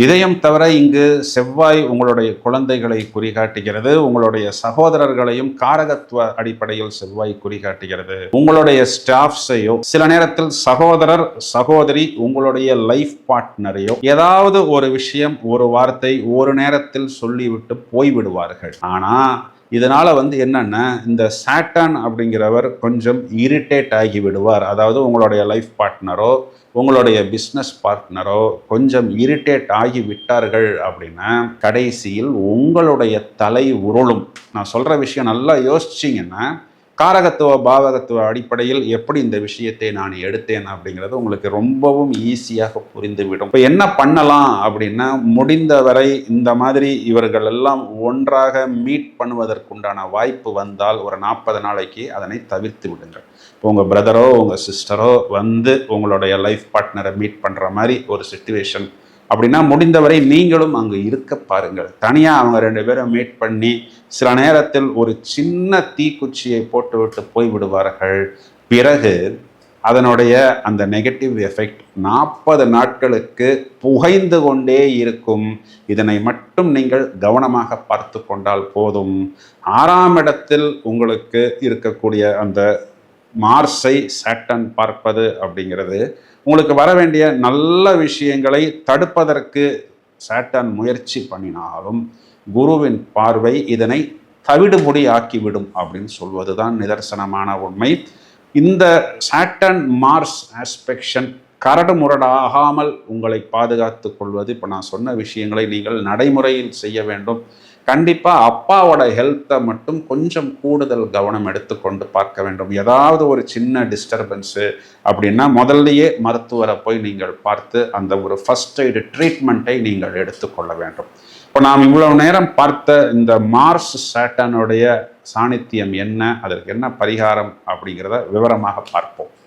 இதயம் தவிர இங்கு செவ்வாய் உங்களுடைய குழந்தைகளை குறிகாட்டுகிறது. உங்களுடைய சகோதரர்களையும் காரகத்துவ அடிப்படையில் செவ்வாய் குறிகாட்டுகிறது. உங்களுடைய ஸ்டாஃப்ஸையோ, சில நேரத்தில் சகோதரர் சகோதரி உங்களுடைய லைஃப் பார்ட்னரையோ ஏதாவது ஒரு விஷயம், ஒரு வார்த்தை ஒரு நேரத்தில் சொல்லிவிட்டு போய்விடுவார்கள். ஆனா இதனால என்னன்னா, இந்த சாட்டான் அப்படிங்கிறவர் கொஞ்சம் இரிட்டேட் ஆகி விடுவார். அதாவது உங்களுடைய லைஃப் பார்ட்னரோ, உங்களுடைய பிஸ்னஸ் பார்ட்னரோ கொஞ்சம் இரிட்டேட் ஆகி விட்டார்கள் அப்படின்னா கடைசியில் உங்களுடைய தலை உருளும். நான் சொல்ற விஷயம் நல்லா யோசிச்சிங்கன்னா, காரகத்துவ பாவகத்துவ அடிப்படையில் எப்படி இந்த விஷயத்தை நான் எடுத்தேன் அப்படிங்கிறது உங்களுக்கு ரொம்பவும் ஈஸியாக புரிந்துவிடும். இப்போ என்ன பண்ணலாம் அப்படின்னா, முடிந்தவரை இந்த மாதிரி இவர்கள் எல்லாம் ஒன்றாக மீட் பண்ணுவதற்குண்டான வாய்ப்பு வந்தால் ஒரு 40 நாளைக்கு அதனை தவிர்த்து விடுங்கள். இப்போ உங்கள் பிரதரோ உங்கள் சிஸ்டரோ உங்களுடைய லைஃப் பார்ட்னரை மீட் பண்ணுற மாதிரி ஒரு சிச்சுவேஷன் அப்படின்னா, முடிந்தவரை நீங்களும் அங்கு இருக்க பாருங்கள். தனியாக அவங்க 2 பேரும் மீட் பண்ணி சில நேரத்தில் ஒரு சின்ன தீக்குச்சியை போட்டுவிட்டு போய்விடுவார்கள். பிறகு அதனுடைய அந்த நெகட்டிவ் எஃபெக்ட் 40 நாட்களுக்கு புகைந்து கொண்டே இருக்கும். இதனை மட்டும் நீங்கள் கவனமாக பார்த்து கொண்டால் போதும். 6ஆம் இடத்தில் உங்களுக்கு இருக்கக்கூடிய அந்த மார்ஸை சாட்டர்ன் பார்ப்பது அப்படிங்கிறது உங்களுக்கு வர வேண்டிய நல்ல விஷயங்களை தடுப்பதற்கு சாட்டர்ன் முயற்சி பண்ணினாலும், குருவின் பார்வை இதனை தவிடுபொடி ஆக்கிவிடும் அப்படின்னு சொல்வதுதான் நிதர்சனமான உண்மை. இந்த சாட்டர்ன் மார்ஸ் ஆஸ்பெக்ஷன் கரடு முரடாகாமல் உங்களை பாதுகாத்து கொள்வது, இப்போ நான் சொன்ன விஷயங்களை நீங்கள் நடைமுறையில் செய்ய வேண்டும். கண்டிப்பாக அப்பாவோட ஹெல்த்தை மட்டும் கொஞ்சம் கூடுதல் கவனம் எடுத்துக்கொண்டு பார்க்க வேண்டும். ஏதாவது ஒரு சின்ன டிஸ்டர்பன்ஸு அப்படின்னா முதல்லையே மருத்துவரை போய் நீங்கள் பார்த்து அந்த ஒரு ஃபர்ஸ்ட் எய்டு ட்ரீட்மெண்ட்டை நீங்கள் எடுத்துக்கொள்ள வேண்டும். இப்போ நாம் இவ்வளவு நேரம் பார்த்த இந்த மார்ஸ் சாட்டர்னுடைய சாநித்தியம் என்ன, அதற்கு என்ன பரிகாரம் அப்படிங்கிறத விவரமாக பார்ப்போம்.